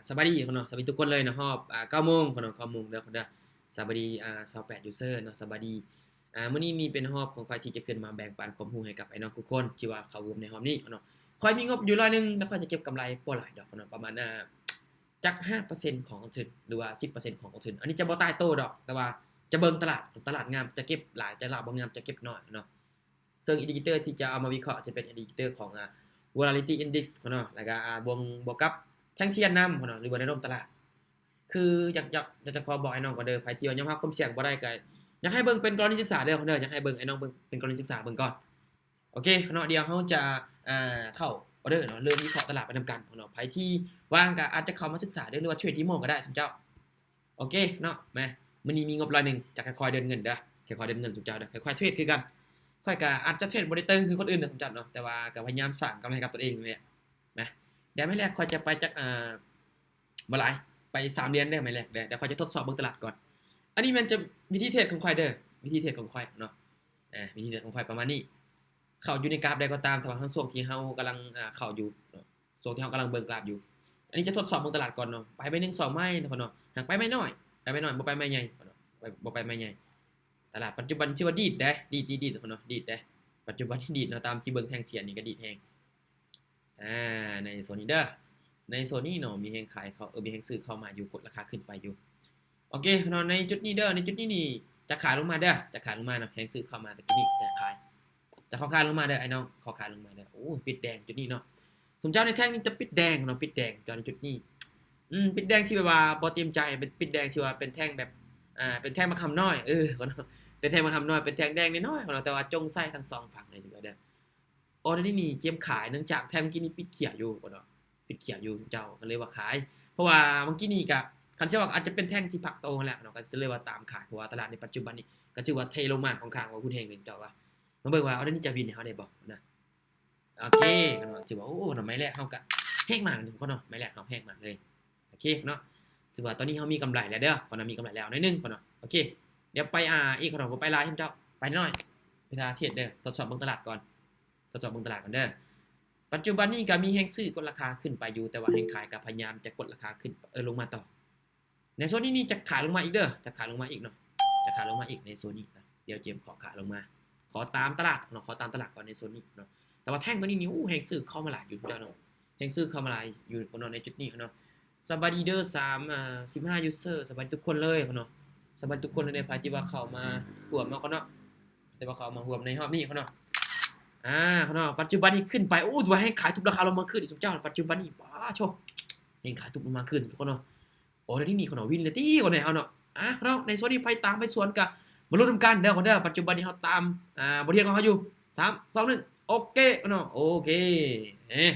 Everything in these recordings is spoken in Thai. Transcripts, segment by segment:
สบายดีคนเนาะสบายทุกคนเลยเนาะฮอบ9โมงคนเนาะ9โมงเด้อคนเด้อสบายดี28ยูเซอร์เนาะสบายดีมื้อนี้มีเป็นฮอบของข้อยที่จะขึ้นมาแบ่งปันความรู้ให้กับไอ้น้องทุกคนที่ว่าเข้าร่วมในฮอบนี้เนาะข้อยมีงบอยู่ร้อยหนึงแล้วข้อยจะเก็บกำไรบ่หลายดอกเนาะประมาณจัก5%ของกองทุนหรือว่า10%ของกองทุนอันนี้จะบ่ตายโตดอกแต่ว่าจะเบิ่งตลาดงามจะเก็บหลายตลาดบ่งามจะเก็บน้อยเนาะซึ่งอินดิเคเตอร์ที่จะเอามาวิเคราะห์จะเป็นอินดิเคเตอร์ของvolatility index เนาะแล้วก็บวกกับแท่งเทียนนำเนาะหรือว่าแนวโน้มตลาดคืออยากจะขอบอกไอ้น้องก่อนเด้อไผที่ว่ายอมรับความเสี่ยงบ่ได้ก็อยากให้เบิ่งเป็นกรณีศึกษาเด้อเด้ออยากให้เบิ่งไอ้น้องเบิ่งเป็นกรณีศึกษาเบิ่งก่อนโอเคเนาะเดี๋ยวเราจะเข้าออเดอร์เนาะเริ่มวิเคราะห์ตลาดไปนำกันเนาะไผที่ว่างก็อาจจะเข้ามาศึกษาเด้อหรือว่าเทรด Demo ก็ได้ซุมเจ้าโอเคเนาะมามื้อนี้มีงบร้อยหนึงจะค่อยๆเดินเงินเด้อค่อยๆเดินเงินซุมเจ้าเด้อค่อยๆเทรดคือกันค่อยก็อาจจะเทรดบ่ได้ตึงคือคนอื่นเด้อซุมเจ้าเนาะแต่ว่าก็พยายามสร้างกำไรให้กับตัวเองนี่แหละนะเดี๋ยวมื้อแรกค่อยจะไปจักบ่หลายไป3เดือนเด้อมื้อแรกเดี๋ยวค่อยจะทดสอบเบิ่งตลาดก่อนอันนี้มันจะวิธีเทรดของค่อยเด้อวิธีเทรดของค่อยเนาะวิธีเทรดของค่อยประมาณนี้เข้าอยู่ในกราฟใดก็ตามถ้าว่าช่วงที่เฮากำลังเข้าอยู่เนาะช่วงที่เฮากำลังเบิ่งกราฟอยู่อันนี้จะทดสอบเบิ่งตลาดก่อนเนาะไป1 2ไม้เนาะหากไปไม่น้อยบ่ไปไม่ใหญ่เนาะบ่ไปไม่ใหญ่ตลาดปัจจุบันชื่อว่าดีดเด้ดีดเนาะดีดเด้ปัจจุบันที่ดีดเนาะตามที่เบิ่งแท่งเทียนนี่ก็ดีดแฮงในโซนนี้เด้อในโซนนี้เนาะมีแฮงขายเขามีแฮงซื้อเข้ามาอยู่กดราคาขึ้นไปอยู่โอเคเนาะในจุดนี้เด้อในจุดนี้นี่จะขายลงมาเด้อจะขายลงมาเนาะแฮงซื้อเข้ามาแต่จุดนี้จะขายจะขอขายลงมาเด้อไอ้น้องขอขายลงมาเด้อโอ้ปิดแดงจุดนี้เนาะสมเจ้าในแท่งนี้จะปิดแดงเนาะปิดแดงตอนจุดนี้ปิดแดงที่แบบว่าบ่เตรียมใจเป็นปิดแดงที่ว่าเป็นแท่งแบบเป็นแท่งมะขามน้อยก็เนาะเป็นแท่งมะขามน้อยเป็นแท่งแดงน้อยๆเนาะแต่ว่าจงใส่ทั้ง2ฝั่งเลยจุดเด้อออเดอร์นี่เตรียมขายเนื่องจากแท่งเมื่อกี้นี้ปิดเขียวอยู่เนาะปิดเขียวอยู่เจ้าก็เลยว่าขายเพราะว่าเมื่อกี้นี้ก็คันสิว่าอาจจะเป็นแท่งที่พักโตนั่นแหละเนาะก็จะเลยว่าตามขายเพราะว่าตลาดในปัจจุบันนี้ก็ถือว่าเทลงมาค่อนข้างว่าหุ้นแฮงเลยเจ้าว่ามาเบิ่งว่าออเดอร์นี้จะวินให้เฮาได้บ่นะโอเคเนาะถือว่าโอ้เนาะไม้แรกเฮาก็แฮงมากทุกคนเนาะไม้แรกเฮาแฮงมากเลยโอเคเนาะถือว่าตอนนี้เฮามีกำไรแล้วเด้อคนน่ะมีกำไรแล้วหน่อยนึงเนาะโอเคเดี๋ยวไปอีกเนาะบ่ไปหลายเจ้าไปน้อยเวลาเทรดเด้อทดสอบเบิ่งตลาดก่อนทดสอบเบิ่งตลาดก่อนเด้อปัจจุบันนี้ก็มีแฮงซื้อกดราคาขึ้นไปอยู่แต่ว่าแฮงขายก็พยายามจะกดราคาขึ้นลงมาต่อในโซนนี้จะขายลงมาอีกเด้อจะขายลงมาอีกเนาะจะขายลงมาอีกในโซนนี้นะเดี๋ยวเจมขอขายลงมาขอตามตลาดเนาะขอตามตลาดก่อนในโซนนี้เนาะแต่ว่าแท่งตัวนี้นี่แฮงซื้อเข้ามาหลายอยู่เจ้าเนาะแฮงซื้อเข้ามาหลายอยู่เนาะในจุดนี้เนาะสบายดีเด้อ15ยูสเซอร์สบายทุกคนเลยเนาะสบายทุกคนในภายที่ว่าเข้ามาร่วมเนาะเนาะแต่ว่าเข้ามาร่วมในรอบนี้เนาะเนาะปัจจุบันนี้ขึ้นไปโอ้ตัวแฮงขายทุบราคาลงมาขึ้นอีกสุดเจ้าปัจจุบันนี้ว้าโชแฮงขายทุบลงมาขึ้นทุกคนเนาะโอ้แล้วนี่มีคนวินเลยตี้คนไหนเอาเนาะเนาะในโซนนี้ไปตามไปสวนกับมาลุ้นนำกันเด้อคนเด้อปัจจุบันนี้เฮาตามบทเรียนของเฮาอยู่3 2 1โอเคเนาะโอเค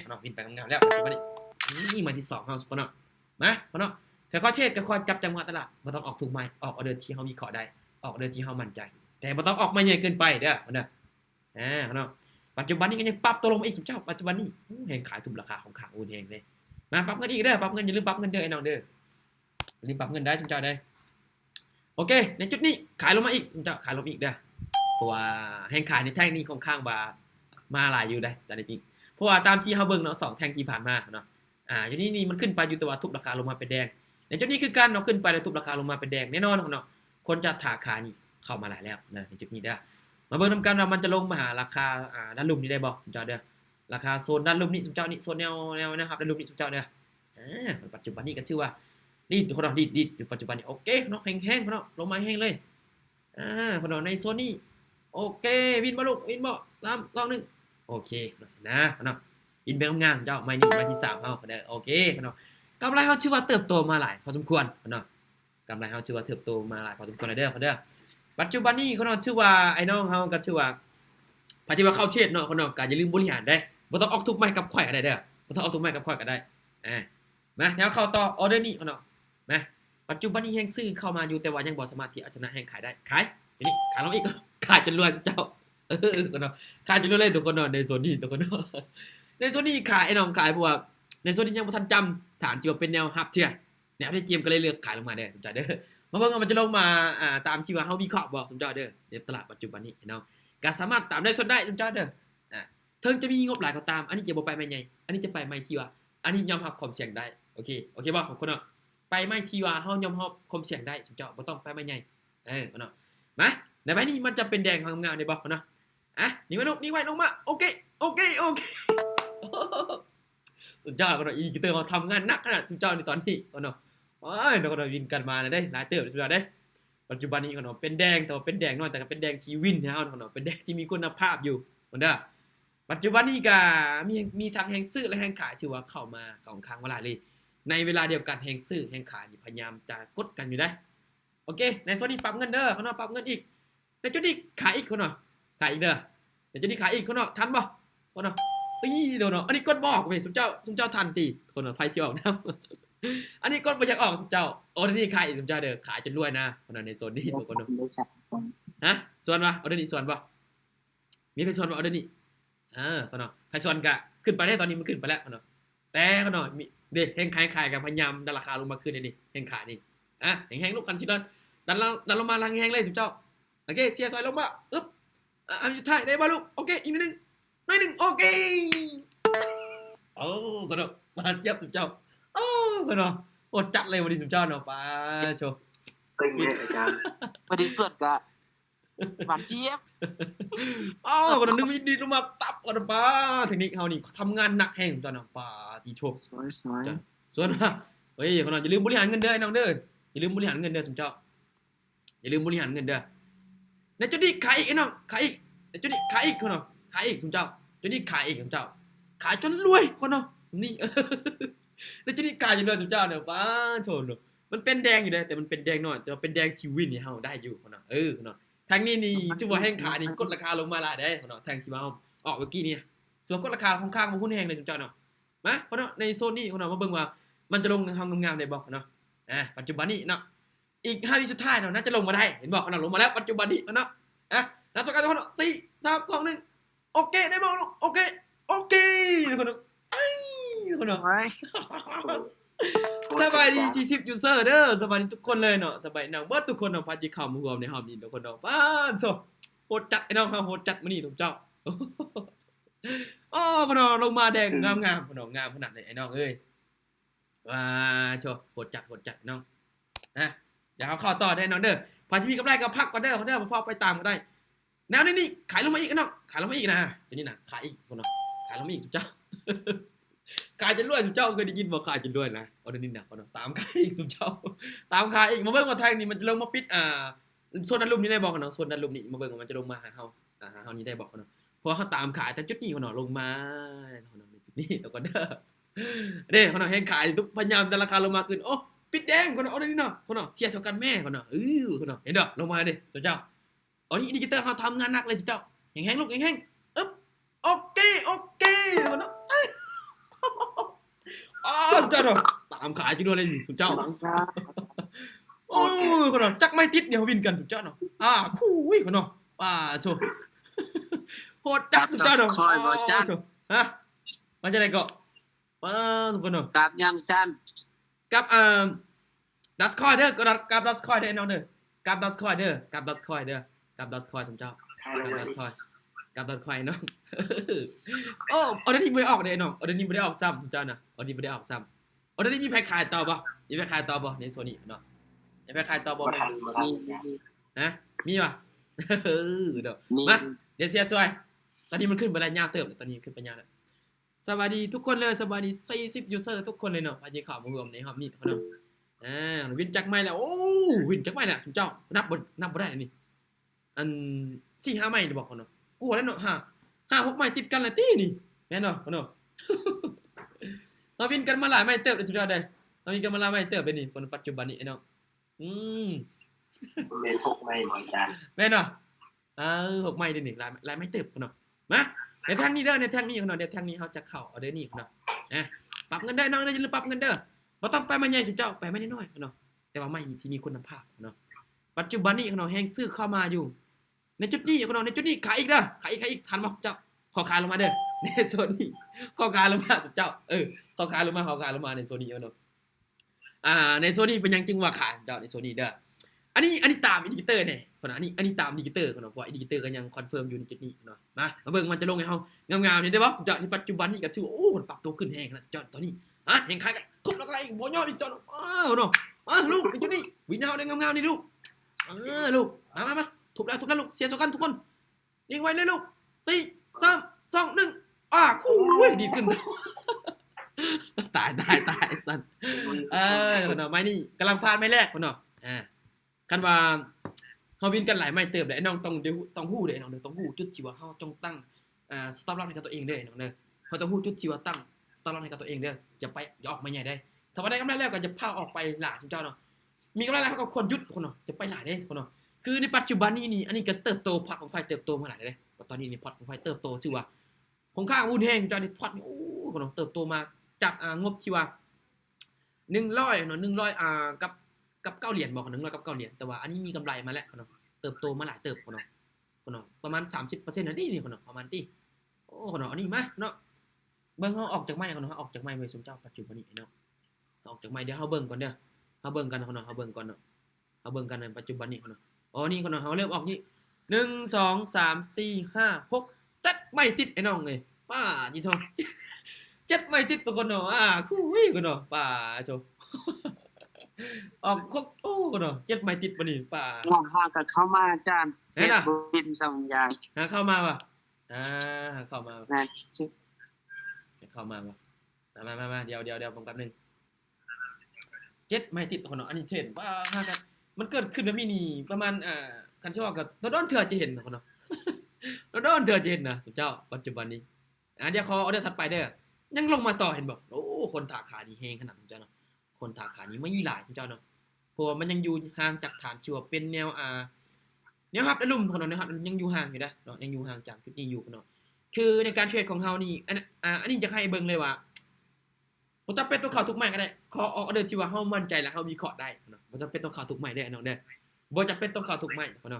เนาะวินไปงามๆแล้วปัจจุบันนี้นี่มาที่2เฮาคนเนาะมาเนาะแต่ข้อเทศก็ค่อยจับจังหวะตลาดบ่ต้องออกถูกไม้ออกออเดอร์ที่เฮาวิเคราะห์ได้ออกออเดอร์ที่เฮามั่นใจแต่บ่ต้องออกมาใหญ่เกินไปเด้อคนเด้อเนาะปัจจุบันนี้ก็ยังปรับตัวลงมาอีกสุดเจ้าปัจจุบันนี้แฮงขายทุบราคาของข้างโอนเองเลยมาปรับเงินอีกเด้อปรับเงินอย่าลืมปรับเงินเด้อไอ้น้องเด้ออย่าลืมปรับเงินได้สุดเจ้าได้โอเคในจุดนี้ขายลงมาอีกสุดเจ้าขายลงอีกเด้อเพราะว่าแฮงขายในแท่งนี้ค่อนข้างว่ามาหลายอยู่ได้แต่จริงเพราะว่าตามที่เฮาเบิ่งเนาะ2แท่งที่ผ่านมาเนาะอยู่นี่มันขึ้นไปอยู่แต่ว่าทุบราคาลงมาเป็นแดงในจุดนี้คือการเนาะขึ้นไปแล้วทุบราคาลงมาเป็นแดงแน่นอนเนาะคนจะถาขานี่เข้ามาหลายแล้วนะในจุดนี้เด้อมาเบิ่งนำกันว่ามันจะลงมาหาราคาด้านลุ่มนี้ได้บ่สุดเจ้าเด้อราคาโซนด้านลุ่มนี้สุดเจ้านี่โซนแนวนะครับด้านลุ่มนี้สุดเจ้าเด้อปัจจุบันนี้ก็ชื่อว่าดีดคนเนาะดีดอยู่ปัจจุบันนี้โอเคเนาะแห้งๆเนาะลงมาแห้งเลยคนเนาะในโซนนี้โอเควินบ่ลูกวินบ่3 2 1โอเคนะเนาะวินไปงามๆเจ้าไม้นี้ไม้ที่3เฮาเด้อโอเคเนาะกำไรเฮาชื่อว่าเติบโตมาหลายพอสมควรเนาะกำไรเฮาชื่อว่าเติบโตมาหลายพอสมควรเด้อปัจจุบันนี้คนเนาะชื่อว่าไอ้น้องเฮาก็ชื่อว่าพาที่ว่าเข้าเชษเนาะคนเนาะก็อย่าลืมบริหารได้บ่ต้องออกทุกไม้กับข่อยก็ได้เด้อบ่ต้องออกทุกไม้กับข่อยก็ได้มาเดี๋ยวเข้าต่อออเดอร์นี้เนาะมาปัจจุบันนี้แฮงซื้อเข้ามาอยู่แต่ว่ายังบ่สามารถที่เอาชนะแฮงขายได้ขายทีนี้ขายลงอีกขายจนรวยเจ้าคนเนาะขายจนรวยเลยทุกคนเนาะในโซนนี้ทุกคนเนาะในโซนนี้ขายไอ้น้องขายเพราะว่าในโซนนี้ยังบ่ทันจำฐานที่ว่าเป็นแนวรับเชื่อแนวที่เจียมก็เลยเลือกขายลงมาเด้อสนใจเด้อมาเบิ่งว่ามันจะลงมาตามที่ว่าเฮาวิเคราะห์บ่สนใจเด้อในตลาดปัจจุบันนี้เนาะก็สามารถตามได้สนได้สนใจเด้อถึงจะมีงบหลายก็ตามอันนี้จะบ่ไปไม่ใหญ่อันนี้จะไปไม่ที่ว่าอันนี้ยอมรับความเสี่ยงได้ โอเคบ่คนเนาะไปไม้ที่ว่าเฮายอมรับความเสี่ยงได้เจ้าบ่ต้องไปไม้ใหญ่คนเนาะมาในใบนี้มันจะเป็นแดงงามๆได้บ่คนเนาะนี่ไว้ลงมาโอเคสุดยอดคนเนาะอีดิเตอร์เขาทำงานหนักขนาดเจ้าในตอนนี้คนเนาะเนาะคนเนาะวินกันมาได้หลายเติบสุดยอดเด้ปัจจุบันนี้คนเนาะเป็นแดงแต่ว่าเป็นแดงน้อยแต่ก็เป็นแดงที่วินเฮาคนเนาะเป็นแดงที่มีคุณภาพอยู่คนเด้อปัจจุบันนี้ก็มีทั้งแฮงซื้อและแฮงขายถือว่าเข้ามาของค้างเวลาเลยในเวลาเดียวกันแฮงซื้อแฮงขายนี่พยายามจะกดกันอยู่ได้โอเคในโซนนี้ปรับเงินเด้อคนเนาะปรับเงินอีกในจุดนี้ขายอีกคนเนาะขายอีกเด้อในจุดนี้ขายอีกคนเนาะทันบ่คนเนาะเดี๋ยวเนาะอันนี้กดบอกเว้ยสมเจ้าทันติคนเนาะไฟที่ออกนำอันนี้กดบ่อยากออกสมเจ้าโอ้เดี๋ยวนี้ขายอีกสมเจ้าเด้อขายจนรวยนะคนเนาะในโซนนี้ทุกคนเนาะส่วนบ่เอาเดี๋ยวนี้ส่วนบ่มีไปส่วนบ่เอาเดี๋ยวนี้คนเนาะไผส่วนก็ขึ้นไปได้ตอนนี้มันขึ้นไปแล้วคนเนาะแต่คนเนาะมีเด้แฮงขายกันพยายามดันราคาลงมาขึ้นนี่แฮงขายนี่แฮงๆลูกกันสิดันลงมาลังแฮงเลยสมเจ้าโอเคเสียซอยลงมาอึ๊บอันสุดท้ายได้บ่ลูกโอเคอีกนิดนึงหน่อยนึงโอเคคนเนาะมาเจี๊ยบสมเจ้าคนเนาะโอดจัดเลยวันนี้สมเจ้าเนาะป้าโชตึงแม่อาจารย์บ่ได้ส่วนก็หวานเจี๊ยบคนนึงมีดีลงมาตับกันป้าเทคนิคเฮานี่ทำงานหนักแฮงสมเจ้าเนาะป้าตีโชคสวยส่วนเฮ้ยคนเนาะอย่าลืมบริหารเงินเด้อน้องเด้ออย่าลืมบริหารเงินเด้อสมเจ้าอย่าลืมบริหารเงินเด้อในจุดนี้ขายอีกน้องขายอีกในจุดนี้ขายอีกคนเนาะขายอีกสมเจ้าจุดนี้ขายอีกสมเจ้าขายจนรวยคนเนาะนี่ในจุดนี้ขายจนรวยสมเจ้าเนาะป้าโชว์เนาะมันเป็นแดงอยู่เด้แต่มันเป็นแดงน้อยแต่ว่าเป็นแดงที่วินนี่เฮาได้อยู่คนเนาะคนเนาะทางนี้นี่ถือว่าแฮงขายนี่กดราคาลงมาหลายได้คนเนาะทางที่ว่าออกเมื่อกี้นี่ส่วนกดราคาค่อนข้างบ่หุ้นแฮงเลยสมเจ้าเนาะมาคนเนาะในโซนนี้คนเนาะมาเบิ่งว่ามันจะลงเฮางามๆได้บ่เนาะปัจจุบันนี้เนาะอีก5วิสุดท้ายเนาะน่าจะลงมาได้เห็นบ่เนาะลงมาแล้วปัจจุบันนี้เนาะนับสกอร์ทุกคน4 3 2 1โอเคได้บ่ลูกโอเคทุกคนทุกคนเนาะสบายดี40ยูเซอร์เด้อสบายดีทุกคนเลยเนาะสบายนางเบิดทุกคนเนาะพาจิเข้ามารวมในรอบนี้ทุกคนเนาะป้าโธโหดจัดไอ้น้องโหดจัดมื้อนี้ทุกเจ้าคนเนาะลงมาแดงงามๆคนเนาะงามขนาดไหนไอ้น้องเอ้ยว้าโชโหดจัดน้องเดี๋ยวเข้าต่อได้น้องเด้อพาที่มีกำไรก็พักก่อนเด้อคนเด้อบ่ฟ้าไปตามก็ได้แนวนี้ขายลงมาอีกน้องขายลงมาอีกนะตัวนี้น่ะขายอีกคนเนาะขายลงมาอีกทุกเจ้าขายจนรวยสุเจ้าเคยได้ยินบ่ขายจนรวยนะเอาเดี๋ยวนี้น่ะคนตามขายอีกสุเจ้าตามขายอีกมาเบิ่งว่าทางนี้มันจะลงมาปิดโซนด้านลุ่มนี้ได้บ่กันเนาะโซนด้านลุ่มนี้มาเบิ่งว่ามันจะลงมาหาเฮาเฮานี้ได้บ่กันเนาะเพราะเฮาตามขายแต่จุดนี้คนเนาะลงมาคนเนาะจุดนี้ตะก่อนเด้อเด้คนเนาะเห็นขายทุกพยายามแต่ราคาลงมาขึ้นโอ้ปิดแดงคนเนาะเอาเดี๋ยวนี้เนาะคนเนาะเสียสกันแม่คนเนาะคนเนาะเห็นเด้อลงมาดิสุเจ้าอันนี้อินดิเคเตอร์เฮาทำงานหนักเลยสุเจ้าแฮงๆลูกแฮงๆอึ๊บโอเคคนเนาะเจ้าเนาะตามขายอยู่ด้วยเลยสุเจ้าคนเนาะจักไม่ติดเดี๋ยววินกันสุเจ้าเนาะคู่คนเนาะโชโหดจัดสุเจ้าเนาะโชมันจะได้ก็ทุกคนเนาะกับยังจันกับดัสคอยเด้อกับดัสคอยเด้อน้องเด้อกับดัสคอยเด้อกับดัสคอยเด้อกับดัสคอยสุเจ้ากับดัสคอยน้องเอาเดี๋ยวนี้บ่ได้ออกเด้น้องเอาเดี๋ยวนี้บ่ได้ออกซ้ำสุเจ้าน่ะเอานี้บ่ได้ออกซ้ำเอาเดี๋ยวนี้มีแพ็คขายต่อบ่มีแพ็คขายต่อบ่ในโซนนี้เนาะมีแพ็คขายต่อบ่มีป่ะเด้อมาเดี๋ยวเสียซวยตอนนี้มันขึ้นไปแล้วยาวเติบตอนนี้ขึ้นไปยาวแล้วสวัสดีทุกคนเลยสวัสดี40ยูเซอร์ทุกคนเลยเนาะพาจิเข้ามารวมในรอบนี้เนาะวินจักไม้แล้ววินจักไม้แล้วสุเจ้านับบ่ได้นี่อัน 4-5 ไม้บอกเขาเนาะกูว่าแล้วเนาะ5-6 ไม้ติดกันแล้วตินี่แม่นเนาะเนาะเราวินกันมาหลายไม้เติบเลยสุดยอดเลยเราวินกันมาหลายไม้เติบเลยนี่คนปัจจุบันนี้ไอ้น้องแม่น6ไม้บ่อาจารย์แม่นเนาะ6 ไม้เด้นี่หลายไม้เติบเนาะมาในทางนี้เด้อในทางนี้เนาะเดี๋ยวทางนี้เฮาจะเข้าเอาเด้อนี่เนาะปรับเงินได้น้องอย่าลืมปรับเงินเด้อบ่ต้องไปไม้ใหญ่สุเจ้าไปไม้น้อยๆเนาะแต่ว่าไม้ที่มีคุณภาพเนาะปัจจุบันนี้เนาะแฮงซื้อเข้ามาอยู่ในจุดนี้ในจุดนี้ขายอีกเด้อขายอีกทันบ่เจ้าขอขายลงมาเด้อในโซนนี้ขอขายลงมาเจ้าขอขายลงมาในโซนนี้เนาะในโซนนี้เป็นยังจึงว่าขายเจ้าในโซนนี้เด้ออันนี้ตามอินดิเคเตอร์เนี่ยคนอันนี้ตามอินดิเคเตอร์คนเพราะอินดิเคเตอร์ก็ยังคอนเฟิร์มอยู่ในจุดนี้เนาะมาเบิ่งมันจะลงให้เฮางามๆนี่ได้บ่เจ้าในปัจจุบันนี้ก็ถือว่าคนปรับตัวขึ้นแฮงแล้วเจ้าตอนนี้แฮงขายกัน ทุบแล้วก็อีกบ่ยอมอีกจอนเนาะลูกไอ้จุดนี้วินเฮาได้งามๆนี่ลูกลูกมาทุบแล้วลูกเสียสกันทุกคนยิงไว้เลยลูก4 3 2 1คู่ดีขึ้นตายสันคนเนาะไม้นี่กำลังพลาดไม้แรกคนเนาะคันว่าเฮาวินกันหลายไม้เติบได้น้องต้องฮู้เด้น้องเด้อต้องฮู้จุดที่ว่าเฮาจงตั้งสตาร์ทล็อกให้กับตัวเองเด้น้องเด้อเฮาต้องฮู้จุดที่ว่าตั้งสตาร์ทล็อกให้กับตัวเองเด้ออย่าออกมาใหญ่ได้ถ้าว่าได้กำไรแล้วก็จะพาออกไปหลายเจ้าเนาะมีกำไรแล้วเขาก็ควรหยุดคนเนาะจะไปหลายได้คนเนาะคือในปัจจุบันนี้อันนี้ก็เติบโตพอร์ตของไฟเติบโตมาหลายเลยตอนนี้นี่พอร์ตของไฟเติบโตชื่อว่าของข้างวุ่นแห้งจอนี่พอร์ตนี่โอ้คนเนาะเติบโตมาจากงบที่ว่า100เนาะ100กับ9เหรียญบอก100กับ9เหรียญแต่ว่าอันนี้มีกำไรมาแล้วคนเนาะเติบโตมาหลายเติบคนเนาะประมาณ 30% นั่นนี่คนเนาะประมาณที่โอ้คนเนาะอันนี้มาเนาะเบิ่งเฮาออกจากไม้คนเนาะออกจากไม้ไว้สมเจ้าปัจจุบันนี้เนาะออกจากไม้เดี๋ยวเฮาเบิ่งก่อนเด้อเฮาเบิ่งกันคนเนาะเฮาเบิ่งก่อนเนาะเฮาเบิ่งกันในปัจจุบันนี้คนเนาะอ๋อนี่คนเนาะเฮาเริ่มออกนี่1 2 3 4 5 6 7ไม่ติดไอ้น้องเอ้ยป้าจิโซ7ไม่ติดตัวคนเนาะคู่คนเนาะป้าโจออกครบโอ้คนเนาะ7ไม่ติดบ่นี่ป้าน้องหาก็เข้ามาอาจารย์เช็ดบิน2อย่างหาเข้ามาว่ะหาเข้ามานั่นเข้ามาว่ะมาเดี๋ยวผมแป๊บนึง7ไม่ติดคนเนาะอันนี้เช่นว่าหากันมันเกิดขึ้นแบบนี้นี่ประมาณคันสิว่าก็โดนเถื่อจะเห็นคนเนาะโดนเถื่อจะเห็นนะเจ้าปัจจุบันนี้เดี๋ยวขอออเดอร์ถัดไปเด้อยังลงมาต่อเห็นบ่โอ้คนถาขานี่เฮงขนาดเจ้าเนาะคนถาขานี่ไม่หลายเจ้าเนาะเพราะว่ามันยังอยู่ห่างจากฐานที่ว่าเป็นแนวฮับและลุ่มคนเนาะนะครับยังอยู่ห่างอยู่เนาะยังอยู่ห่างจากจุดนี้อยู่เนาะคือในการเทรดของเฮานี่อันนี้จะให้เบิ่งเลยว่าบ่จำเป็นต้องเข้าทุกไม้ก็ได้ขอออเดอร์ที่ว่าเฮามั่นใจแล้วเฮาวิเคราะห์ได้เนาะบ่จำเป็นต้องเข้าทุกไม้ได้น้องเด้อบ่จำเป็นต้องเข้าทุกไม้เนาะเนา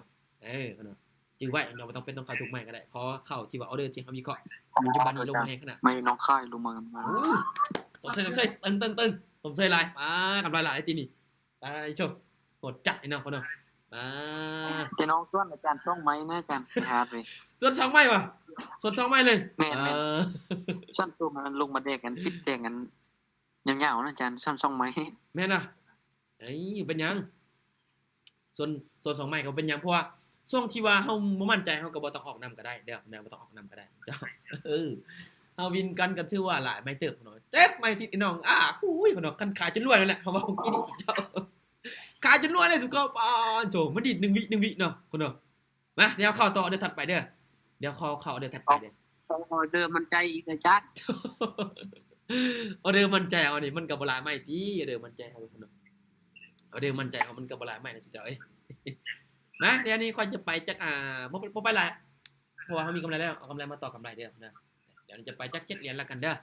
ะจื้อไว้เนาะบ่ต้องเป็นต้องเข้าทุกไม้ก็ได้ขอเข้าที่ว่าออเดอร์ที่เฮาวิเคราะห์ปัจจุบันนี้ลงมาให้ขนาดไม่น้องค่ายลงมาสมเสยตึงสมเสยหลายกำไรหลายตีนี่ไปโชว์โหดจัดไอ้น้องคนเนาะแต่น้องส่วนอาจารย์ต้องไหมนะอาจารย์หาไปส่วน2ไม้ว่ะส่วน2ไม้เลยแม่นส่วนตัวมันลงมาแดกกันปิดแจงกันยาวๆนะอาจารย์ส่วน2ไม้แม่นน่ะเป็นหยังส่วน2ไม้ก็เป็นหยังเพราะว่าช่วงที่ว่าเฮาบ่มั่นใจเฮาก็บ่ต้องออกนำก็ได้เด้อบ่ต้องออกนำก็ได้เจ้าเฮาวินกันก็ถือว่าหลายไม้เติบเนาะ7ไม้ติดไอ้น้องคุยเนาะคันขายจนรวยนั่นแหละเฮาว่าเมื่อกี้นี่เจ้าขายจนรวยเลยทุกคนโจมันดิ1 วิเนาะพุ่นเนาะมาเดี๋ยวเข้าต่อเดี๋ยวถัดไปเด้อเดี๋ยวเข้าเดี๋ยวถัดไปเด้อออเดอร์มันใจอีกอาจารย์ออเดอร์มันใจเอานี่มันก็บ่หลายไม้ติออเดอร์มันใจเฮาพุ่นเนาะออเดอร์มันใจเฮามันก็บ่หลายไม้นะเจ้าเอ้ยนะเดี๋ยวนี้ค่อยจะไปจักบ่ไปหลายเพราะว่าเฮามีกำไรแล้วเอากำไรมาต่อกำไรเด้อนะเดี๋ยวนี้จะไปจัก7เหรียญแล้วกันเด้อ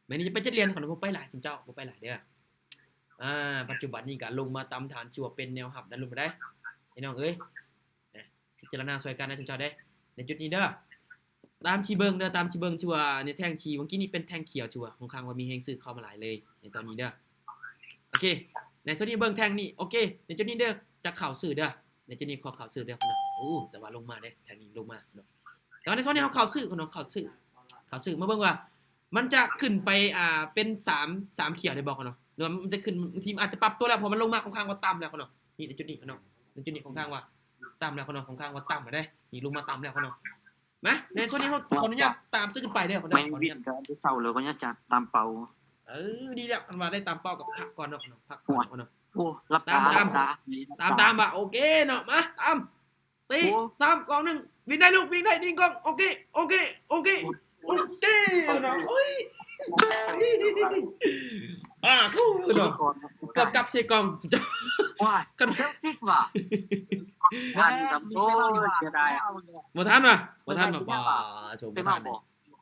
แม่นี่จะไป7เหรียญขอบ่ไปหลายเจ้าบ่ไปหลายเด้อปัจจุบันนี้ก็ลงมาตามฐานชื่อว่าเป็นแนวหับดันลงไปได้พี่น้องเอ้ยพิจารณาช่วยกันนะเจ้าได้ในจุดนี้เด้อตามที่เบิ่งเด้อตามที่เบิ่งชื่อว่าในแท่งที่เมื่อกี้นี้เป็นแท่งเขียวชื่อว่าค่อนข้างว่ามีแฮงซื้อเข้ามาหลายเลยในตอนนี้เด้อโอเคในส่วนนี้เบิ่งแท่งนี้โอเคในจุดนี้เด้อจะเข้าซื้อเด้อในจุดนี้ขอเข้าซื้อเด้อนะแต่ว่าลงมาเด้แท่งนี้ลงมาเนาะแล้วในส่วนนี้เฮาเข้าซื้อคนน้องเข้าซื้อมาเบิ่งว่ามันจะขึ้นไปเป็น3เขียวได้บอกเนาะหรือมันจะขึ้นทีมอาจจะปรับตัวแล้วพอมันลงมาค่อนข้างว่าต่ำแล้วเนาะนี่ในจุดนี้เนาะในจุดนี้ค่อนข้างว่าต่ำแล้วเนาะค่อนข้างว่าต่ำมาได้นี่ลงมาต่ำแล้วเนาะมาในส่วนนี้เฮาขออนุญาตตามซื้อขึ้นไปเด้อขออนุญาตเซาเลยก็เนี่ยจัดตามเป้าดีแล้วมันว่าได้ตามเป้ากับพักก่อนเนาะพักก่อนเนาะโอ้รับตามว่าโอเคเนาะมาตาม4 3 2 1วิ่งได้ลูกวิ่งได้นิ่งก่อนโอเคเนาะโอ้ยคู่เนาะกับเซกองสุดยอดว้ายกันติดว่ะทันสำโอ้เสียดายบ่ทันว่ะบ่โชว์บ่ทัน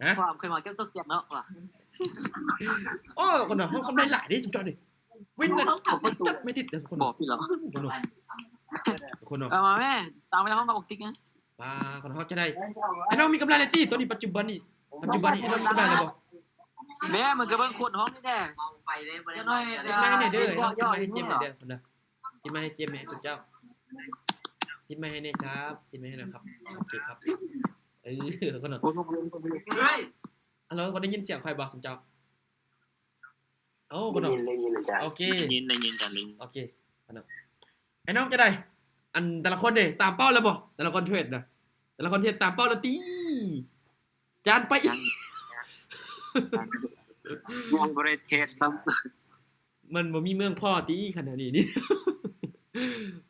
ฮะความเคยมาเก็บตกเจ็บเนาะว่ะคนเนาะมันกำไรหลายดิสุดยอดดิวิ่งน่ะจัดไม่ติดคนบอกพี่เหรอคนเนาะมาแม่ตามไปแล้วห้องกับติ๊กนะคนเฮาจะได้ไอ้น้องมีกำไรเลยติตัวนี้ปัจจุบันนี้ไอ้น้องมีกำไรเลยบ่แม่มันก็เบิ่งคนห้องนี่แน่ไปเลยบ่ได้น้อยกินมาให้เด้อน้องกินมาให้เจมเด้อคนเด้อกินมาให้เจมให้สุดเจ้ากินมาให้เนี่ยครับกินมาให้หน่อยครับโอเคครับคนเนาะฮัลโหลคนได้ยินเสียงใครบ่สุดเจ้า โอ้พ่อน้อง ได้ยินอาจารย์ โอเค ยินได้ยินจันลิง โอเคพ่อน้องไอ้น้องจะได้อันแต่ละคนเด้ตามเป้าแล้วบ่แต่ละคนเทรดนะแต่ละคนเทรดตามเป้าแล้วตีจานไปอีก ยังบริเทศครับ มันบ่มีเมืองพ่อตีขนาดนี้นี่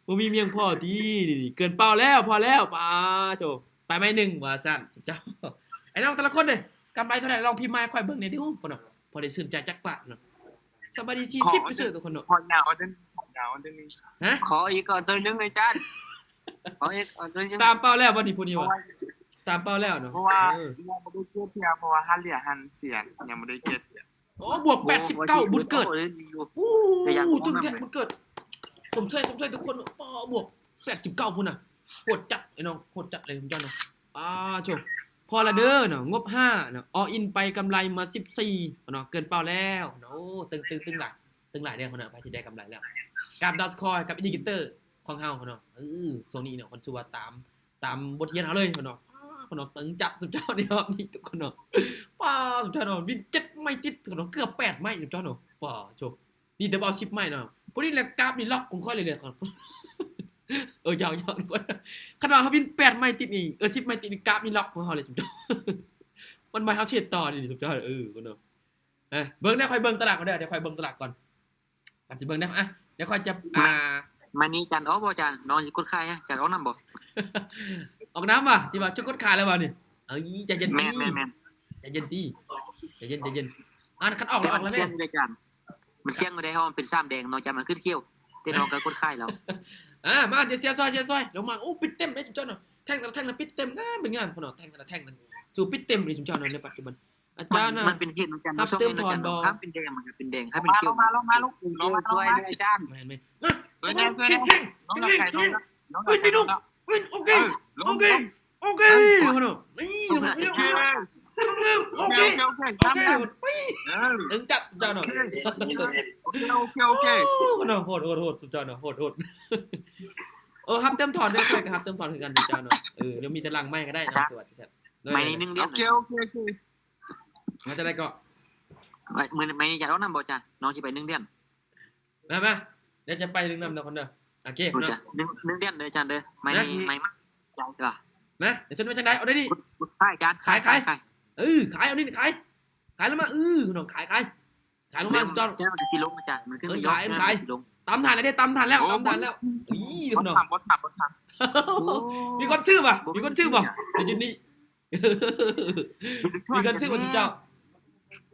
บ่มีเมืองพ่อตีนี่เกินเป้าแล้วพอแล้วป้าโจไปไหมหนึ่งว่าซั่นเจ้าไอ้น้องแต่ละคนเด้กำไรเท่าไหร่ลองพิมพ์มาให้ค่อยเบิ่งหน่อยดิพ่อน้องพอได้ชื่นใจจักบาทเนาะสบายดี40ไปซื้อทุกคนเนาะ พอยาวอันนึงนึง ฮะ ขออีกก่อนตัวนึงอาจารย์ขออีกก่อนตัวนึง ตามเป้าแล้วบ่นี่ผู้นี้ เพราะ ว่า ว่า ตามเป้าแล้วเนาะ เพราะว่า เออ ยังไม่ได้เก็บเพียเพราะว่าฮันเหลียฮันเสียงยังไม่ได้เก็บ โอ้บวก89บุญเกิด อู้ แต่อยาก ตึง บอก แท้ นำ บุญเกิดสมช่วยทุกคนป้อบวก89พุ่นน่ะโหดจัดไอ้น้องโหดจัดเลยผมเจ้าเนาะโชพอละเด้อเนาะงบ5เนาะออินไปกำไรมา14เนาะเกินเป้าแล้วเนาะโอ้ตึงหลายเด้อคนน่ะไปที่ได้กำไรแล้วกับดอทคอยกับอินดิเคเตอร์ของเฮาเนาะโซนี้เนาะคนชื่อว่าตามบทเรียนเฮาเลยเนาะคนเนาะตึงจัดสุดเจ้านี่ครับนี่ทุกคนเนาะป้าสุดเจ้าเนาะวิน7ไม่ติดคนเนาะเกือบ8ไม่สุดเจ้าเนาะป้าโชนี่เดี๋ยวเอา10ไม่เนาะพวกนี้แหละกราฟนี่ล็อกของค่อยเลยครับยาวทุกคนขนาดเฮาวิน8ไม่ติดนี่10ไม่ติดนี่กราฟนี่ล็อกของเฮาเลยสุดเจ้ามันมาเฮาเทรดต่อนี่สุดเจ้าคนเนาะเบิ่งได้ค่อยเบิ่งตลาดก่อนเด้อเดี๋ยวค่อยเบิ่งตลาดก่อนก่อนสิเบิ่งนะเดี๋ยวค่อยจะมานี่จันอ๋อบ่จันน้องสิกดค่ายฮะจันเอานำบ่ ออกน้ำว่ะสิว่าจะกดขายแล้วว่ะนี่ใจเย็น แม่ ตี น ใจเย็นตีใจเย็นคันออกแล้วออกแล้ว เชี แม่ ยงได้จันมันเชียงได้เฮามันเป็น3แดงน้องจันมันขึ้นเขี้ยวแต่น้องก็กดค่ายแล้ว มาเดี๋ยวเสียซอยลงมาโอ้ปิดเต็มเลยจุ๊บจ้าเนาะแท่งนะปิดเต็มเป็นงานพอเนาะแท่งนั้นสู่ปิดเต็มเลยจุ๊บจ้าเนาะในปัจจุบันอาจารย์น่ะ มันเป็นเห็ดน้องจันช่วงนี้น้องจันถ้าเป็นแดงมันก็เป็นแดงถ้าเป็น มา เขี้ ล ยว งมาลงมาลูกลงมา ช่วยด้วยอาจารย์ แม่น สวยแน่น้องหลักไข่น้องหลักไข่น้อง วินโอเคพอเนาะนี่โอเค โอเคจำได้ ถึงจัดเจ้าเนาะ โอเค เนาะโหดจุ๊บจ้าเนาะโหดฮับเติมถอนด้วยค่อยกับฮับเติมถอนคือกันจุ๊บจ้าเนาะเดี๋ยวมีตารางไม้ก็ได้นะสวัสดีครับ ไม่นึงเดียว โอเค มาจะได้ก็ ไม่จันเอานำบ่จันน้องสิไป1เดือน มาเดี๋ยวจะไปดึงนำเนาะคนเด้อโอเค บ่ เนาะ จัน1เดือนเด้อจันเด้อไม่มาจันก็ นะเดี๋ยวฉันว่าจังได๋เอาได้ดิ ขายจานขาย ขายเอานี่ขายแล้วมาน้องขายลงมาจอด แก้วสิลงอาจารย์มันขึ้นไปลง ตำฐานแล้วได้ตำฐานแล้วอี บด น้อง ถาม มีคนซื้อป่ะเดี๋ยวจุดนี้มีคนซื้อป่ะจุดเจ้า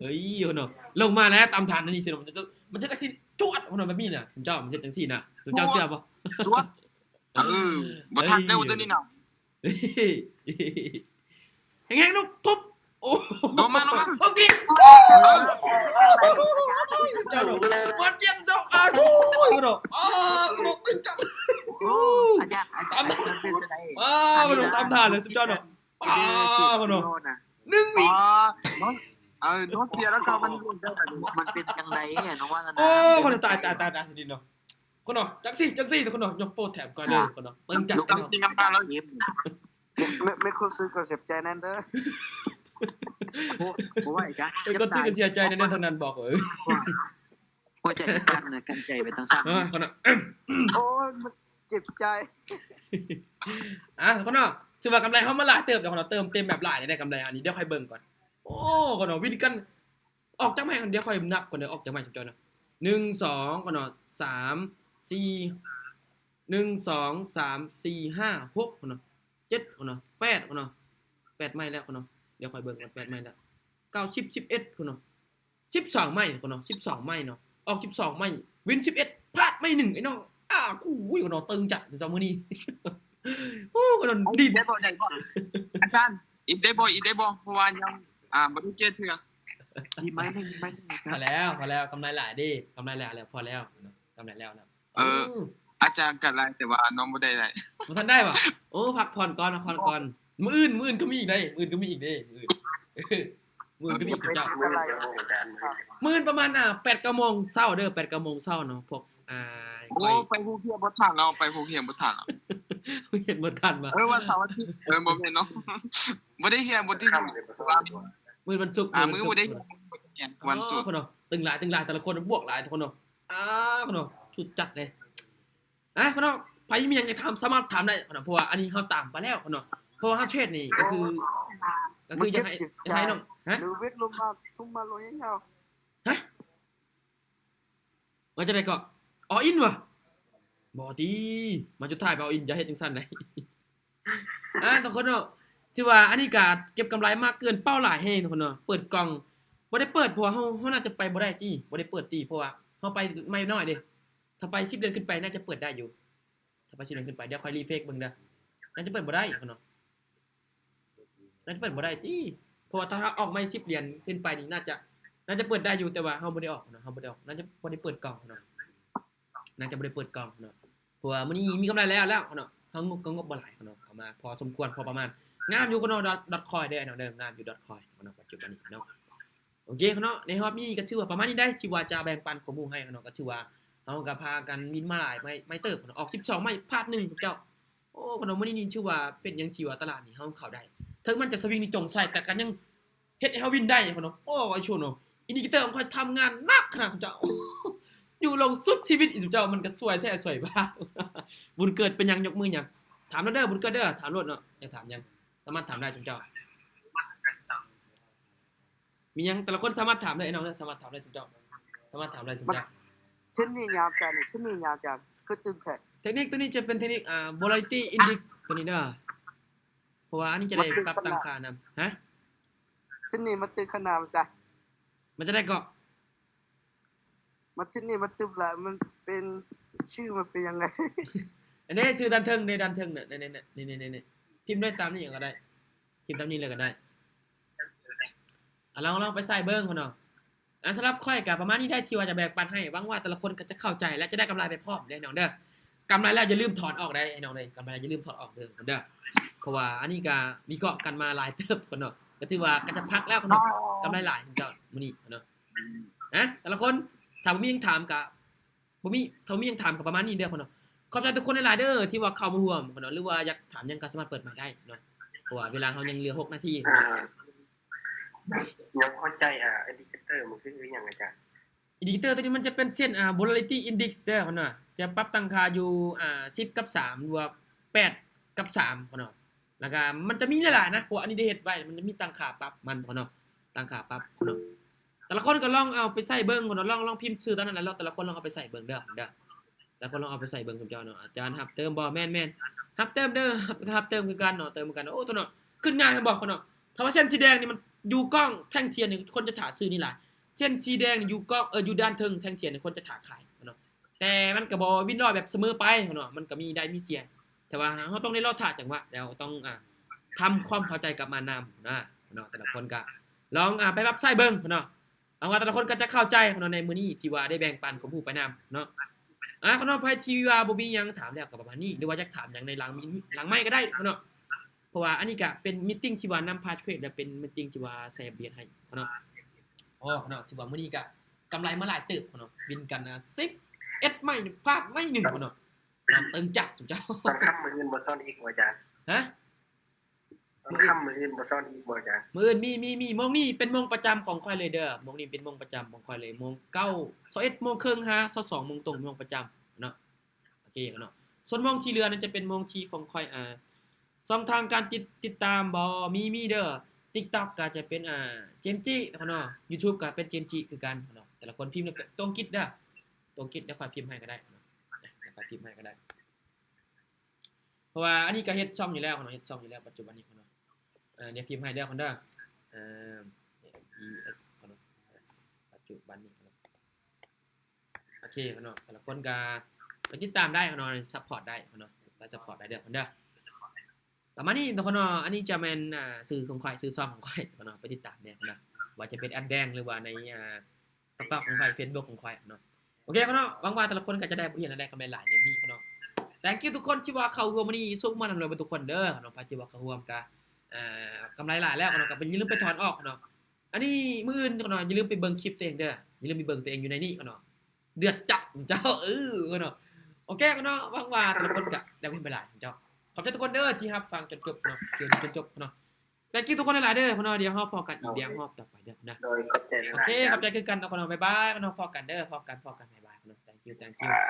เฮ้ยน้องลงมาแล้วตำฐานนั่นนี่สิมันจะกระสิจวดน้องแบบนี้น่ะจุดเจ้ามันจะจังซี่น่ะจุดเจ้าเชื่อป่ะ จวดบดทันได้ตัวนี้เนาะ แห้งๆลูกทุบโอ้ ลงมา โอเคเจ้ามันเจียงเจ้าโน้ตึงจับ อาจารย์ตตามทานเลยสุดยอดเนาะมัน1วิ น้องเสียแล้วก็มัน มันเป็นจังไดน้องว่ากัน โอ้คนตายสิดิเนาะคนเนาะจักซี่คนเนาะยกโปรแถมก่อนเลยคนเนาะตึงจัด จริงกันมาแล้ว เย็บ ไม่ควรซื้อก็เสียใจนั่นเด้อ เพราะว่าอาจารย์ ก็ซื้อกันเสียใจในเรื่องเท่านั้นบอกหัวใจกันใจไปทั้งซ้ำ คนเนาะ โอ้ยมันเจ็บใจ คนเนาะถือว่ากำไรเฮามาหลายเติมเดี๋ยวคนเนาะเติมเต็มแบบหลายได้กำไรอันนี้เดี๋ยวค่อยเบิ่งก่อนโอ้คนเนาะวิธีกันออกจากไม้เดี๋ยวค่อยนับก่อนเดี๋ยวออกจากไม้จบเนาะ1 2คนเนาะ3 4 1 2 3 4 5 6คนเนาะ7คนเนาะ8คนเนาะ8ไม้แล้วคนเนาะเดี๋ยวค่อยเบิ่งกัน8ไม้แล้ว9 10 11คนเนาะ12ไม้คนเนาะ12ไม้เนาะออก12ไม้วิน11พลาดไม่1ไอ้น้องกูคนเนาะตึงจัดจังมื้อนี้โอ้คนเนาะดี ได้บ่อาจารย์อีกได้บ่เพราะว่ายังบ่ได้เก็บเถื่อ ดีไหม พอแล้วกำไรหลายดิกำไรหลายแล้วพอแล้วกำไรแล้วนะ อาจารย์กัดไรแต่ว่าน้องบ่ได้ไร บ่ทันได้ป่ะโอ้พักผ่อนก่อนมื้ออื่นก็มีอีกได้มื้ออื่นก็มีอีกเด้มื้ออื่นก็มีอีกเจ้ามื้ออื่นประมาณ8-9 โมงเช้าเด้อ8-9 โมงเช้าเนาะพวกโอ้ไปภูเก็ตบ่ทันเนาะไปภูเก็ตบ่ทันเนาะ เห็นบ่ทันว่ะ วันเสาร์อาทิตย์บ่แม่นเนาะบ่ได้เฮียบ่ได้ว่า มื้อวันศุกร์ มื้อบ่ได้ แม่นวันศุกร์ คนเนาะตึงหลายแต่ละคนบวกหลายทุกคนเนาะคนเนาะสุดจัดเลยคนเนาะไผมีหยังจะถามสามารถถามได้คนเนาะเพราะว่าอันนี้เฮาตามไปแล้วคนเนาะเพราะว่าเฮาเทรดนี่ก็คืออยากให้น้องฮะ หรือเวทลงมาทุ่มมาลงยาว ฮะมันจะได้ก็อินวะบ่ดีมันจุดท้ายไปอินอย่าเฮ็ดจังซั่นได้ ทุกคนเนาะที่ว่าอันนี้ก็เก็บกำไรมากเกินเป้าหลายแฮงทุกคนเนาะเปิดกล่องบ่ได้เปิดเพราะว่าเฮาน่าจะไปบ่ได้ติบ่ได้เปิดติเพราะว่าเฮาไปไม่น้อยเด้ถ้าไป10เดือนขึ้นไปน่าจะเปิดได้อยู่ถ้าไป10เดือนขึ้นไปเดี๋ยวค่อยรีเฟกเบิ่งเด้อน่าจะเปิดบ่ได้ทุกคนเนาะน่าจะเปิดบ่ได้ติเพราะว่าถ้าออกไม่10เหรียญขึ้นไปนี่น่าจะเปิดได้อยู่แต่ว่าเฮาบ่ได้ออกเนาะเฮาบ่ได้ออกน่าจะบ่ได้เปิดกล่องเนาะน่าจะบ่ได้เปิดกล่องเนาะเพราะว่ามื้อนี้มีกำไรแล้วเนาะเฮางบก็งบบ่หลายเนาะเอามาพอสมควรพอประมาณงามอยู่เนาะ .coin เด้อเนาะงามอยู่ .coin เนาะปัจจุบันนี้เนาะโอเคเนาะในรอบนี้ก็ถือว่าประมาณนี้ได้ที่ว่าจะแบ่งปันข้อมูลให้เนาะก็ถือว่าเฮาก็พากันวินมาหลายไม่เติบเนาะออก12ไม่พลาด1เจ้าโอ้เนาะมื้อนี้นี่ถือว่าเป็นหยังที่ว่าตลาดนี่เฮาเข้าได้ถึงมันจะสวิงนี่จงใส่แต่ก็ยังเฮ็ดให้เฮาวินได้เนาะโอ้ไอ้โชว์เนาะอินดิเคเตอร์มันค่อยทำงานหนักขนาดสุดเจ้าอยู่ลงสุดชีวิตอีสุดเจ้ามันก็สวยแท้สวยบ้าบุญเกิดเป็นหยังยกมือหยังถามแล้วเด้อบุญเกิดเด้อถามรถเนาะอยากถามหยังสามารถถามได้จุ๊เจ้ามีหยังแต่ละคนสามารถถามได้ไอ้น้องเด้อสามารถถามได้จุ๊เจ้าสามารถถามได้จุ๊เจ้า ๆชิ้นนี้ยาวจังชิ้นนี้ยาวจังคือตึงแท้ เทคนิคตัวนี้จะเป็นเทคนิคvolatility index ตัวนี้เด้อเพราะว่าอันนี้จะได้ปรับตามค่านำฮะ ชิ้นนี้มันตึงขนาดจ้ะ มันจะได้เกาะ มันชิ้นนี้มันตึงละมันเป็นชื่อมันเป็นยังไง อันนี้ชื่อดันเทิงในดันเทิงเนี่ยนี่พิมพ์ได้ตามนี้ก็ได้พิมพ์ตามนี้เลยก็ได้ลองไปใส่เบิ่งพุ่นเนาะสำหรับค่อยก็ประมาณนี้ได้ที่ว่าจะแบ่งปันให้หวังว่าแต่ละคนก็จะเข้าใจและจะได้กำไรไปพร้อมเด้อน้องเด้อกำไรแล้วอย่าลืมถอนออกได้ไอ้น้องเด้อกำไรอย่าลืมถอนออกเด้อเด้อเพราะว่าอันนี้ก็วิเคราะห์กันมาหลายเติบคนเนาะก็ถือว่าก็จะพักแล้วคนเนาะกำไรหลายเจ้ามื้อนี้เนาะแต่ละคนถ้าบ่มีหยังถามก็บ่มีถ้าบ่มีหยังถามก็ประมาณนี้เด้อคนเนาะขอบใจทุกคนหลายๆเด้อที่ว่าเข้ามาร่วมคนเนาะหรือว่าอยากถามหยังก็สามารถเปิดไมค์ได้เนาะเพราะว่าเวลาเฮายังเหลือ6นาที ยังเข้าใจอินดิเคเตอร์มันคืออหยังอาจารย์ อินดิเคเตอร์ตัวนี้มันจะเป็นเส้นvolatility index เด้อคนเนาะจะปรับตั้งค่าอยู่10กับ3หรือว่า8กับ3คนเนาะแล้วก็มันจะมีหลายๆนะเพราะอันนี้ได้เฮ็ดไว้มันจะมีตั้งค่าปรับมันคนเนาะตั้งค่าปรับคนเนาะแต่ละคนก็ลองเอาไปใส่เบิ่งคนเนาะลองพิมพ์ชื่อตอนนั้นแล้วแต่ละคนลองเอาไปใส่เบิ่งเด้อแต่ละคนลองเอาไปใส่เบิ่งสมเจ้าเนาะอาจารย์รับเติมบ่แม่นๆรับเติมเด้อรับเติมคือกันเนาะเติมเหมือนกันโอ้ตัวเนาะขึ้นง่ายให้บอกคนเนาะถ้าว่าเส้นสีแดงนี่มันอยู่กล้องแท่งเทียนนี่คนจะถาซื้อนี่ล่ะเส้นสีแดงนี่อยู่กล้องอยู่ด้านเทิงแท่งเทียนนี่คนจะถาขายเนาะแต่มันก็บ่วินรอยแบบเสมอไปเนาะมันก็มีได้มีเสียแต่ว่าเฮาต้องได้รอถาจังหวะแล้วต้องทำความเข้าใจกับมานำเนาะแต่ละคนก็ลองไปรับใช้เบิ่งเนาะเอาว่าแต่ละคนก็จะเข้าใจเนาะในมื้อนี้ที่ว่าได้แบ่งปันความรู้ไปนำเนาะคนเนาะไผที่ว่าบ่มีหยังถามแล้วก็ประมาณนี้หรือว่าอยากถามหยังในหลังไมค์ก็ได้เนาะเพราะว่าอันนี้ก็เป็นมีตติ้งที่ว่านำพาเทรดและเป็นมีตติ้งที่ว่าแซ่บเบียดให้เนาะเนาะที่ว่ามื้อนี้ก็กำไรมาหลายเติบเนาะบินกัน11ไม่พลาดไม่1เนาะตึงจัดจุ๊เจ้า ตอนค่ำมื้ออื่นบ่ซ่อนอีกบ่อาจารย์ ฮะ ตอนค่ำมื้ออื่นบ่ซ่อนอีกบ่อาจารย์ มื้ออื่นมีโมงนี้เป็นโมงประจำของค่อยเลยเด้อโมงนี้เป็นโมงประจำของค่อยเลยโมง9 21โมงครึ่งฮะ22โมงตรงโมงประจำเนาะโอเคเนาะส่วนโมงที่เหลือนั้นจะเป็นโมงที่ของค่อยช่องทางการติดตามบ่มีเด้อ TikTok ก็จะเป็นเจมส์จิเนาะ YouTube ก็เป็นเจมส์จิคือกันเนาะแต่ละคนพิมพ์ตรงคิดเด้อตรงคิดเดี๋ยวค่อยพิมพ์ให้ก็ได้เนาะเดี๋ยวค่อยพิมพ์ให้ก็ได้เพราะว่าอันนี้ก็เฮ็ดช่องอยู่แล้วเนาะเฮ็ดช่องอยู่แล้วปัจจุบันนี้เนาะเดี๋ยวพิมพ์ให้เด้อคนเด้อES เนาะปัจจุบันนี้เนาะโอเคเนาะแต่ละคนก็ไปติดตามได้เนาะซัพพอร์ตได้เนาะไปซัพพอร์ตได้เด้อคนเด้อประมาณนี้ทุกคนเนาะอันนี้จะเป็นสื่อของข่อยสื่อซ่อมของข่อยเนาะไปติดตามเนี่ยนะว่าจะเป็นแอปแดงหรือว่าในTikTok ของข่อย Facebook ของข่อยเนาะโอเคเนาะหวังว่าแต่ละคนก็จะได้บทเรียนและได้กำไรหลายเนี่ยมีเนาะ thank you ทุกคนที่ว่าเข้าร่วมมื้อนี้สุขมันรวยทุกคนเด้อเนาะพาที่ว่าเข้าร่วมกันกำไรหลายแล้วเนาะก็อย่าลืมไปถอนออกเนาะอันนี้มื้ออื่นเนาะอย่าลืมไปเบิ่งคลิปตัวเองเด้ออย่าลืมไปเบิ่งตัวเองอยู่ในนี้เนาะเดือดจัดเจ้าเนาะโอเคเนาะหวังว่าแต่ละคนก็ได้เห็นไปหลายเจ้าขอบใจทุกคนเด้อที่รับฟังจนจบเนาะจนจบเนาะ thank you ทุกคนหลายๆเด้อพ่อน้องเดี๋ยวเฮาพอกันอีกเดี๋ยวรอบต่อไปเด้อนะ โดยขอบใจห โอ ลาย เค ๆ ขอบใจคือกันเนาะพ่อน้องบ๊ายบายพ่อน้องพอกันเด้อพอกันบ๊ายบายพ่อน้อง thank you อ่า